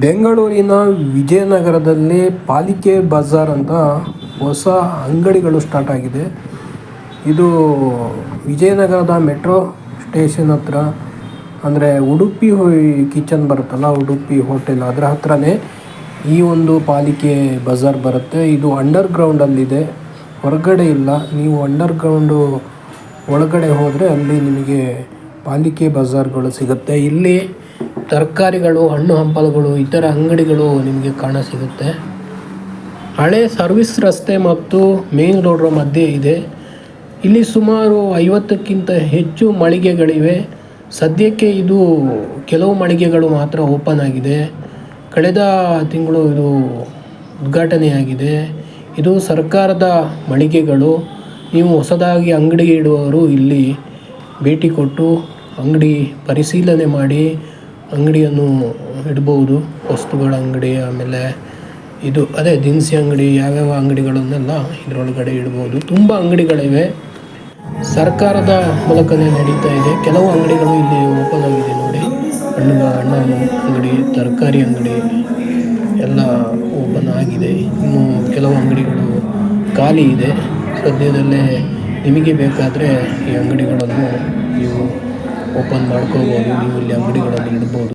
ಬೆಂಗಳೂರಿನ ವಿಜಯನಗರದಲ್ಲಿ ಪಾಲಿಕೆ ಬಜಾರ್ ಅಂತ ಹೊಸ ಅಂಗಡಿಗಳು ಸ್ಟಾರ್ಟ್ ಆಗಿದೆ. ಇದು ವಿಜಯನಗರದ ಮೆಟ್ರೋ ಸ್ಟೇಷನ್ ಹತ್ರ, ಅಂದರೆ ಉಡುಪಿ ಕಿಚನ್ ಬರುತ್ತಲ್ಲ, ಉಡುಪಿ ಹೋಟೆಲ್ ಅದರ ಹತ್ರನೇ ಈ ಒಂದು ಪಾಲಿಕೆ ಬಜಾರ್ ಬರುತ್ತೆ. ಇದು ಅಂಡರ್ಗ್ರೌಂಡಲ್ಲಿದೆ, ಹೊರಗಡೆ ಇಲ್ಲ. ನೀವು ಅಂಡರ್ಗ್ರೌಂಡು ಒಳಗಡೆ ಹೋದರೆ ಅಲ್ಲಿ ನಿಮಗೆ ಪಾಲಿಕೆ ಬಜಾರ್ಗಳು ಸಿಗುತ್ತೆ. ಇಲ್ಲಿ ತರಕಾರಿಗಳು, ಹಣ್ಣು ಹಂಪಲುಗಳು, ಇತರ ಅಂಗಡಿಗಳು ನಿಮಗೆ ಕಾಣಸಿಗುತ್ತೆ. ಹಳೆ ಸರ್ವಿಸ್ ರಸ್ತೆ ಮತ್ತು ಮೇನ್ ರೋಡ್ ಮಧ್ಯೆ ಇದೆ. ಇಲ್ಲಿ ಸುಮಾರು 50ಕ್ಕಿಂತ ಹೆಚ್ಚು ಮಳಿಗೆಗಳಿವೆ. ಸದ್ಯಕ್ಕೆ ಇದು ಕೆಲವು ಮಳಿಗೆಗಳು ಮಾತ್ರ ಓಪನ್ ಆಗಿದೆ. ಕಳೆದ ತಿಂಗಳು ಇದು ಉದ್ಘಾಟನೆಯಾಗಿದೆ. ಇದು ಸರ್ಕಾರದ ಮಳಿಗೆಗಳು. ನೀವು ಹೊಸದಾಗಿ ಅಂಗಡಿ ಇಡುವವರು ಇಲ್ಲಿ ಭೇಟಿ ಕೊಟ್ಟು ಅಂಗಡಿ ಪರಿಶೀಲನೆ ಮಾಡಿ ಅಂಗಡಿಯನ್ನು ಇಡ್ಬೋದು. ವಸ್ತುಗಳ ಅಂಗಡಿ, ಆಮೇಲೆ ಇದು ದಿನಸಿ ಅಂಗಡಿ, ಯಾವ್ಯಾವ ಅಂಗಡಿಗಳನ್ನೆಲ್ಲ ಇದರೊಳಗಡೆ ಇಡ್ಬೋದು. ತುಂಬ ಅಂಗಡಿಗಳಿವೆ. ಸರ್ಕಾರದ ಮೂಲಕನೇ ನಡೀತಾ ಇದೆ. ಕೆಲವು ಅಂಗಡಿಗಳು ಇಲ್ಲಿ ಓಪನ್ ಆಗಿದೆ ನೋಡಿ. ಹಣ್ಣು ಅಂಗಡಿ, ತರಕಾರಿ ಅಂಗಡಿ ಎಲ್ಲ ಓಪನ್ ಆಗಿದೆ. ಇನ್ನು ಕೆಲವು ಅಂಗಡಿಗಳು ಖಾಲಿ ಇದೆ. ಸದ್ಯದಲ್ಲೇ ನಿಮಗೆ ಬೇಕಾದರೆ ಈ ಅಂಗಡಿಗಳನ್ನು ನೀವು ಓಪನ್ ಮಾಡ್ಕೋಬೋದು. ನೀವು ಇಲ್ಲಿ ಅಂಗಡಿಗಳನ್ನು ಇಡ್ಬೋದು.